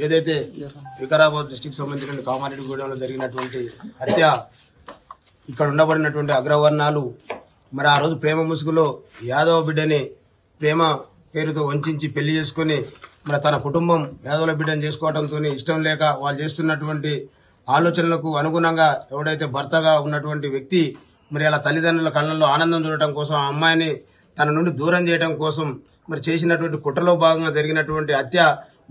ఏదైతే వికారాబాద్ డిస్టిక్ సంబంధించిన కామారెడ్డిగూడెంలో జరిగినటువంటి హత్య ఇక్కడ ఉండబడినటువంటి అగ్రవర్ణాలు మరి ఆ రోజు ప్రేమ ముసుగులో యాదవ బిడ్డని ప్రేమ పేరుతో వంచి పెళ్లి చేసుకుని మరి తన కుటుంబం యాదవుల బిడ్డను చేసుకోవడంతో ఇష్టం లేక వాళ్ళు చేస్తున్నటువంటి ఆలోచనలకు అనుగుణంగా ఎవడైతే భర్తగా ఉన్నటువంటి వ్యక్తి మరి అలా తల్లిదండ్రుల కళ్ళల్లో ఆనందం చూడటం కోసం ఆ అమ్మాయిని తన నుండి దూరం చేయడం కోసం మరి చేసినటువంటి కుట్రలో భాగంగా జరిగినటువంటి హత్య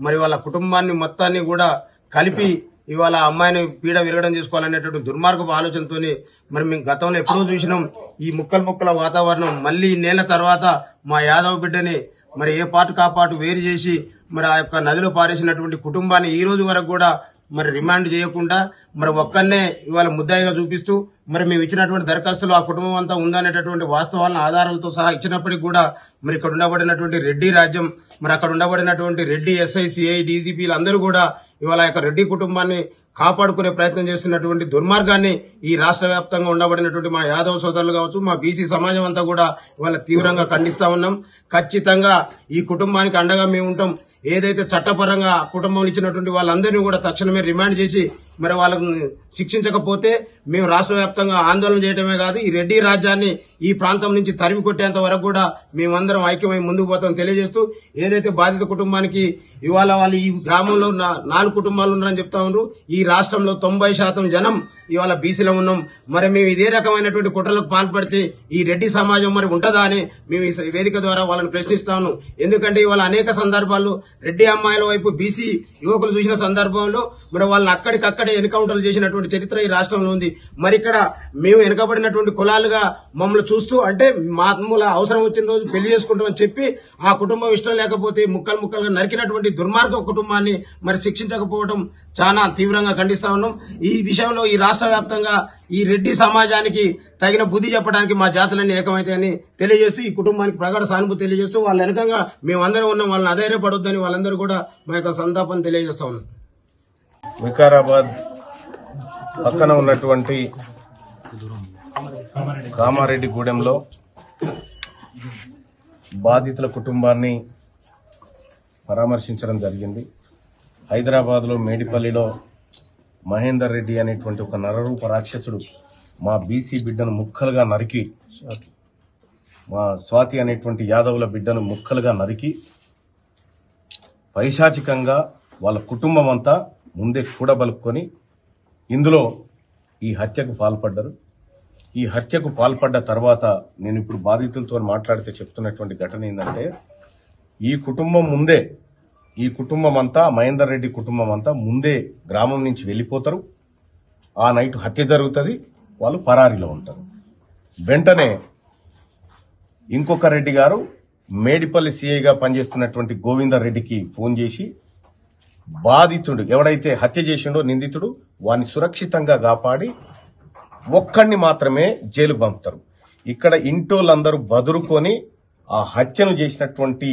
మరి వాళ్ళ కుటుంబాన్ని మొత్తాన్ని కూడా కలిపి ఇవాళ అమ్మాయిని పీడ విరగడం చేసుకోవాలనేటువంటి దుర్మార్గపు ఆలోచనతోని మరి మేము గతంలో ఎప్పుడూ చూసినాం ఈ ముక్కల వాతావరణం మళ్ళీ ఇన్నేళ్ల తర్వాత మా యాదవ్ బిడ్డని మరి ఏ పాటు కాపాటు వేరు చేసి మరి ఆ యొక్క నదిలో పారేసినటువంటి కుటుంబాన్ని ఈ రోజు వరకు కూడా మరి రిమాండ్ చేయకుండా మరి ఒక్కనే ఇవాళ ముద్దాయిగా చూపిస్తూ మరి మేము ఇచ్చినటువంటి దరఖాస్తులు ఆ కుటుంబం అంతా ఉందనేటటువంటి వాస్తవాలను ఆధారాలతో సహా ఇచ్చినప్పటికీ కూడా మరి ఇక్కడ ఉండబడినటువంటి రెడ్డి రాజ్యం మరి అక్కడ ఉండబడినటువంటి రెడ్డి ఎస్ఐ సిఐ డీజీపీలు అందరూ కూడా ఇవాళ యొక్క రెడ్డి కుటుంబాన్ని కాపాడుకునే ప్రయత్నం చేస్తున్నటువంటి దుర్మార్గాన్ని ఈ రాష్ట్ర వ్యాప్తంగా ఉండబడినటువంటి మా యాదవ్ సోదరులు కావచ్చు మా బీసీ సమాజం అంతా కూడా ఇవాళ తీవ్రంగా ఖండిస్తా ఉన్నాం. ఖచ్చితంగా ఈ కుటుంబానికి అండగా మేము ఉంటాం. ఏదైతే చట్టపరంగా కుటుంబంలో ఇచ్చినటువంటి వాళ్ళందరినీ కూడా తక్షణమే రిమాండ్ చేసి మరి వాళ్ళకు శిక్షించకపోతే మేము రాష్ట్ర వ్యాప్తంగా ఆందోళన చేయడమే కాదు ఈ రెడ్డి రాజ్యాన్ని ఈ ప్రాంతం నుంచి తరిమి కొట్టేంత వరకు కూడా మేమందరం ఐక్యమై ముందుకు పోతాం తెలియజేస్తూ ఏదైతే బాధిత కుటుంబానికి ఇవాళ వాళ్ళు ఈ గ్రామంలో 4 కుటుంబాలు ఉన్నారని చెప్తా ఉన్నారు. ఈ రాష్ట్రంలో 90% జనం ఇవాళ బీసీలో ఉన్నాం. మరి మేము ఇదే రకమైనటువంటి కుట్రలకు పాల్పడితే ఈ రెడ్డి సమాజం మరి ఉంటుందా అని మేము ఈ వేదిక ద్వారా వాళ్ళని ప్రశ్నిస్తా ఉన్నాం. ఎందుకంటే ఇవాళ అనేక సందర్భాల్లో రెడ్డి అమ్మాయిల వైపు బీసీ యువకులు చూసిన సందర్భంలో మరి వాళ్ళని అక్కడికక్కడే ఎన్కౌంటర్లు చేసినటువంటి చరిత్ర ఈ రాష్ట్రంలో ఉంది. మరి ఇక్కడ మేము వెనుకబడినటువంటి కులాలుగా మమ్మల్ని చూస్తూ అంటే మామూలు అవసరం వచ్చిన రోజు పెళ్లి చేసుకుంటామని చెప్పి ఆ కుటుంబం ఇష్టం లేకపోతే ముక్కలుగా నరికినటువంటి దుర్మార్గ కుటుంబాన్ని మరి శిక్షించకపోవడం చాలా తీవ్రంగా ఖండిస్తా ఉన్నాం. ఈ విషయంలో ఈ రాష్ట్ర వ్యాప్తంగా ఈ రెడ్డి సమాజానికి తగిన బుద్ధి చెప్పడానికి మా జాతులన్నీ ఏకమైతాయని తెలియజేస్తూ ఈ కుటుంబానికి ప్రగాఢ సానుభూతి తెలియజేస్తూ వాళ్ళ వెనకంగా మేమందరం ఉన్నాం. వాళ్ళని అధైర్యపడొద్దని వాళ్ళందరూ కూడా మా యొక్క సంతాపాన్ని తెలియజేస్తా ఉన్నాం. వికారాబాద్ పక్కన ఉన్నటువంటి కామారెడ్డిగూడెంలో బాధితుల కుటుంబాన్ని పరామర్శించడం జరిగింది. హైదరాబాద్లో మేడిపల్లిలో మహేందర్ రెడ్డి అనేటువంటి ఒక నరరూప రాక్షసుడు మా బీసీ బిడ్డను ముక్కలుగా నరికి మా స్వాతి అనేటువంటి యాదవుల బిడ్డను ముక్కలుగా నరికి పైశాచికంగా వాళ్ళ కుటుంబం అంతా ముందే కూడబలుక్కొని ఇందులో ఈ హత్యకు పాల్పడ్డారు. ఈ హత్యకు పాల్పడ్డ తర్వాత నేను ఇప్పుడు బాధితులతో మాట్లాడితే చెప్తున్నటువంటి ఘటన ఏంటంటే ఈ కుటుంబం అంతా మహేందర్ రెడ్డి కుటుంబం అంతా ముందే గ్రామం నుంచి వెళ్ళిపోతారు. ఆ నైట్ హత్య జరుగుతుంది, వాళ్ళు పరారీలో ఉంటారు. వెంటనే ఇంకొక రెడ్డి గారు మేడిపల్లి సిఐగా పనిచేస్తున్నటువంటి గోవిందర్ రెడ్డికి ఫోన్ చేసి బాధితుడు ఎవడైతే హత్య చేసిండో నిందితుడు వారిని సురక్షితంగా కాపాడి ఒక్కడిని మాత్రమే జైలు పంపుతారు. ఇక్కడ ఇంటోళ్ళందరూ బదురుకొని ఆ హత్యను చేసినటువంటి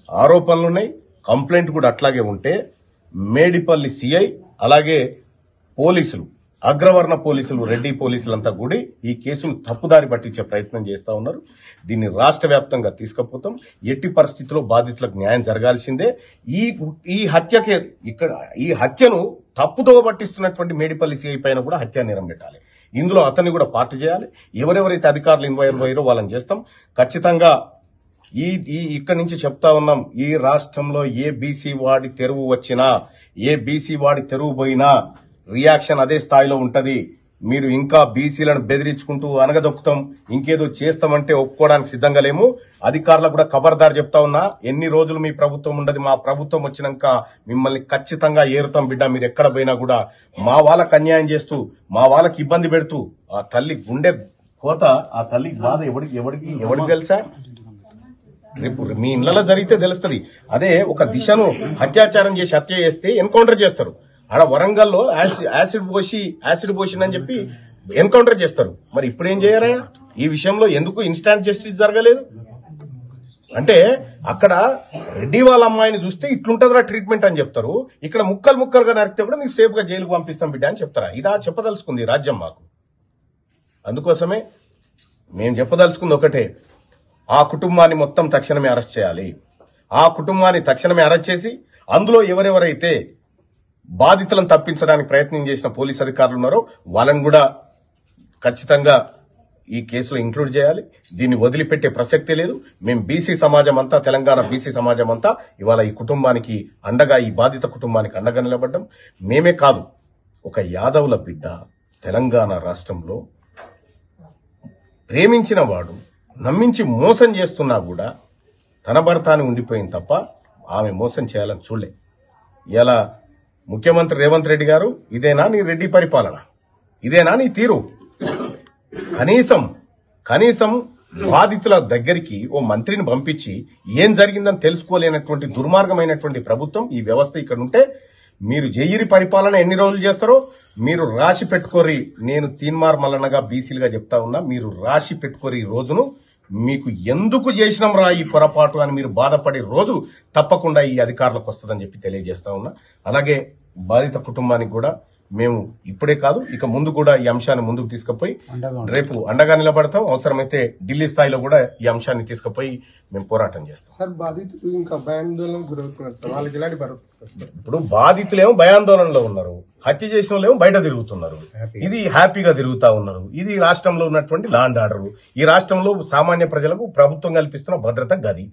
ఆరోపణలున్నాయి. కంప్లైంట్ కూడా అట్లాగే ఉంటే మేడిపల్లి సిఐ అలాగే పోలీసులు అగ్రవర్ణ పోలీసులు రెడ్డి పోలీసులంతా కూడా ఈ కేసును తప్పుదారి పట్టించే ప్రయత్నం చేస్తా ఉన్నారు. దీన్ని రాష్ట్ర వ్యాప్తంగా తీసుకుపోతాం. ఎట్టి పరిస్థితుల్లో బాధితులకు న్యాయం జరగాల్సిందే. ఈ హత్యను తప్పుదో పట్టిస్తున్నటువంటి మేడిపల్లి సిఐ పైన కూడా హత్యా నేరం పెట్టాలి. ఇందులో అతన్ని కూడా పార్టీ చేయాలి. ఎవరెవరైతే అధికారులు ఇన్వాల్వ్ అయ్యారో వాళ్ళని చేస్తాం. ఖచ్చితంగా ఇక్కడి నుంచి చెప్తా ఉన్నాం, ఈ రాష్ట్రంలో ఏ బీసీ వాడి తెరువు వచ్చినా ఏ బీసీ వాడి తెరువు పోయినా రియాక్షన్ అదే స్థాయిలో ఉంటది. మీరు ఇంకా బీసీలను బెదిరించుకుంటూ అనగదొక్కుతాం ఇంకేదో చేస్తామంటే ఒప్పుకోవడానికి సిద్ధంగా లేము. అధికారులకు కూడా ఖబర్దార్ చెప్తా ఉన్నా, ఎన్ని రోజులు మీ ప్రభుత్వం ఉండదు, మా ప్రభుత్వం వచ్చినాక మిమ్మల్ని ఖచ్చితంగా ఏరుతాం బిడ్డ. మీరు ఎక్కడ పోయినా కూడా మా వాళ్ళకి అన్యాయం చేస్తూ మా వాళ్ళకి ఇబ్బంది పెడుతూ ఆ తల్లి గుండె కోత, ఆ తల్లి బాధ ఎవరికి తెలుసా? రేపు మీ ఇళ్లలో జరిగితే తెలుస్తుంది. అదే ఒక దిశను అత్యాచారం చేసి హత్య చేస్తే ఎన్కౌంటర్ చేస్తారు. ఆడ వరంగల్లో యాసిడ్ పోసిందని చెప్పి ఎన్కౌంటర్ చేస్తారు. మరి ఇప్పుడు ఏం చేయరా? ఈ విషయంలో ఎందుకు ఇన్స్టాంట్ జస్టిస్ జరగలేదు? అంటే అక్కడ రెడ్డి వాళ్ళ అమ్మాయిని చూస్తే ఇట్లుంటదిరా ట్రీట్మెంట్ అని చెప్తారు. ఇక్కడ ముక్కలుగా నరికితే కూడా నీకు సేఫ్ గా జైలుకు పంపిస్తాం బిడ్డ అని చెప్తారా? ఇదా చెప్పదలుచుకుంది రాజ్యం మాకు? అందుకోసమే మేము చెప్పదలుచుకుంది ఒకటే, ఆ కుటుంబాన్ని మొత్తం తక్షణమే అరెస్ట్ చేయాలి. ఆ కుటుంబాన్ని తక్షణమే అరెస్ట్ చేసి అందులో ఎవరెవరైతే బాధితులను తప్పించడానికి ప్రయత్నం చేసిన పోలీస్ అధికారులు ఉన్నారో వాళ్ళని కూడా ఖచ్చితంగా ఈ కేసులో ఇంక్లూడ్ చేయాలి. దీన్ని వదిలిపెట్టే ప్రసక్తే లేదు. మేము బీసీ సమాజం అంతా, తెలంగాణ బీసీ సమాజం అంతా ఇవాళ ఈ కుటుంబానికి అండగా, ఈ బాధిత కుటుంబానికి అండగా నిలబడ్డం. మేమే కాదు, ఒక యాదవుల బిడ్డ తెలంగాణ రాష్ట్రంలో ప్రేమించిన వాడు నమ్మించి మోసం చేస్తున్నా కూడా తన భర్తాన్ని ఉండిపోయింది తప్ప ఆమె మోసం చేయాలని చూడలే. ఇలా ముఖ్యమంత్రి రేవంత్ రెడ్డి గారు, ఇదేనా నీ రెడ్డి పరిపాలన? ఇదేనా నీ తీరు? కనీసం బాధితుల దగ్గరికి ఓ మంత్రిని పంపించి ఏం జరిగిందని తెలుసుకోలేనటువంటి దుర్మార్గమైనటువంటి ప్రభుత్వం, ఈ వ్యవస్థ ఇక్కడ ఉంటే మీరు జైరి పరిపాలన ఎన్ని రోజులు చేస్తారో మీరు రాసి పెట్టుకోరి. నేను తీన్మార్ మల్లన్నగా బీసీలుగా చెప్తా ఉన్నా, మీరు రాసి పెట్టుకోరి ఈ రోజును. మీకు ఎందుకు చేసినాం రా ఈ పొరపాటు అని మీరు బాధపడే రోజు తప్పకుండా ఈ అధికారులకు వస్తుందని చెప్పి తెలియజేస్తా ఉన్నా. అలాగే బాధిత కుటుంబానికి కూడా మేము ఇప్పుడే కాదు, ఇక ముందు కూడా ఈ అంశాన్ని ముందుకు తీసుకుపోయి రేపు అండగా నిలబడతాం. అవసరమైతే ఢిల్లీ స్థాయిలో కూడా ఈ అంశాన్ని తీసుకుపోయి మేము పోరాటం చేస్తాం. సార్, బాధితులు ఇంకా భయాందోళనకు గురవుతున్నారు సార్, వాళ్ళకి ఎలాంటి భరోసా సార్? ఇప్పుడు బాధితులేమో భయాందోళనలో ఉన్నారు, హత్య చేసిన వాళ్ళేమో బయట తిరుగుతున్నారు, ఇది హ్యాపీగా తిరుగుతా ఉన్నారు. ఇది రాష్ట్రంలో ఉన్నటువంటి లా అండ్ ఆర్డర్. ఈ రాష్ట్రంలో సామాన్య ప్రజలకు ప్రభుత్వం కల్పిస్తున్న భద్రత గది.